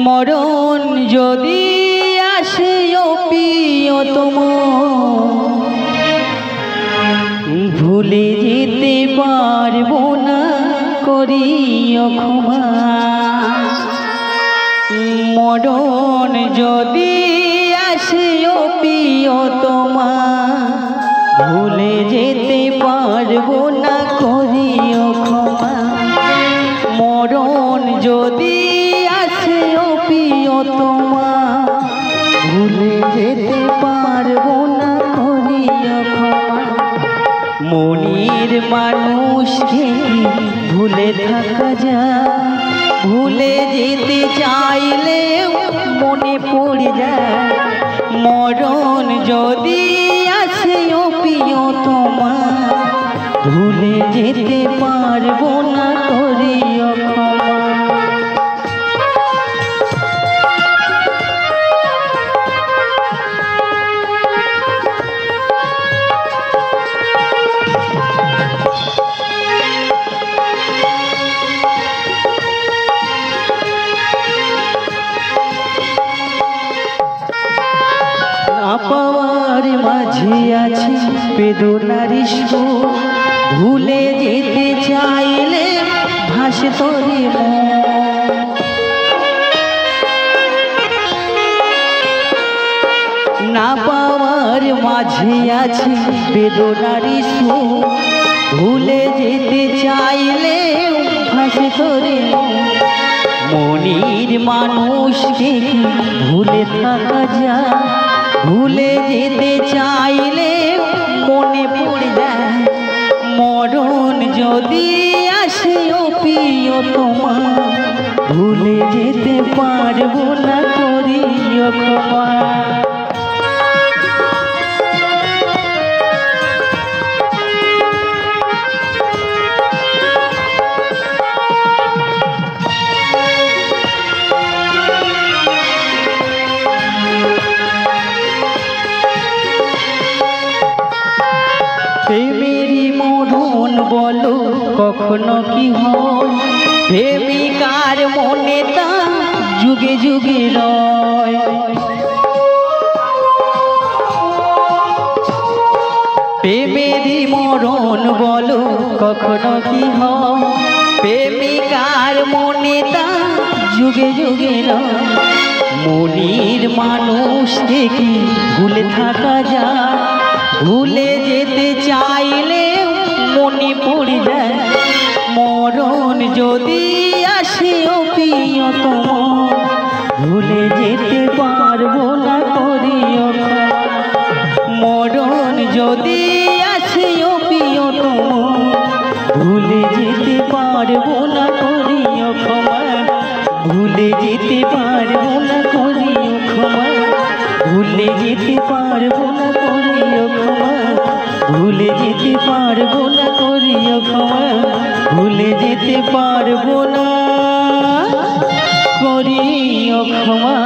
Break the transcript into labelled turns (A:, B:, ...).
A: মরণ যদি আসে প্রিয়তম ভুলে যেতে পারবো না করিও ক্ষমা। মরণ যদি আসে প্রিয়তমা ভুলে যেতে পারবো না করিও ক্ষমা। মরণ যদি আসে প্রিয়তমা ভুলে যেতে পারবো না করিও ক্ষমা। মনের মানুষকে ভুলে থাকা যায়, ভুলে যেতে চাইলে মনে পড়ে যায়। মরণ যদি আসে প্রিয়তমা ভুলে যেতে পারবো না করিও ক্ষমা। পাওয়ার মাঝে আছি বেদনার সুর, ভুলে যেতে চাইলে ভাসে তোরে না পাওয়ার মাঝে আছি বেদনার সুর, ভুলে যেতে চাইলে ভাসে তোরে মনির মানুষকে ভুলে থাকা যায়, ভুলে যেতে চাইলে মনে পড়ে যায়। মরণ যদি আসে প্রিয়তমা ভুলে যেতে পারবো না করিও ক্ষমা। প্রেমেরই মরণ বলো কখনো কি হয়, প্রেমিকার মনে তা যুগে যুগে রয়। প্রেমেরই মরণ বলো কখনো কি হয়, প্রেমিকার মনে তা যুগে যুগে রয়। মনির মানুষ দেখি ভুলে থাকা যায়, ভুলে যেতে চাইলে মনে পড়ে যায়। মরণ যদি আসে প্রিয়তমা ভুলে যেতে পারবো না করিও ক্ষমা। মরণ যদি আসে প্রিয়তমা ভুলে যেতে পারবো না করিও ক্ষমা। ভুলে যেতে পারবো না করিও ক্ষমা। ভুলে যেতে পারবো না করিও ক্ষমা। ভুলে যেতে পারবো না করিও ক্ষমা। ভুলে যেতে পারবো না করিও ক্ষমা।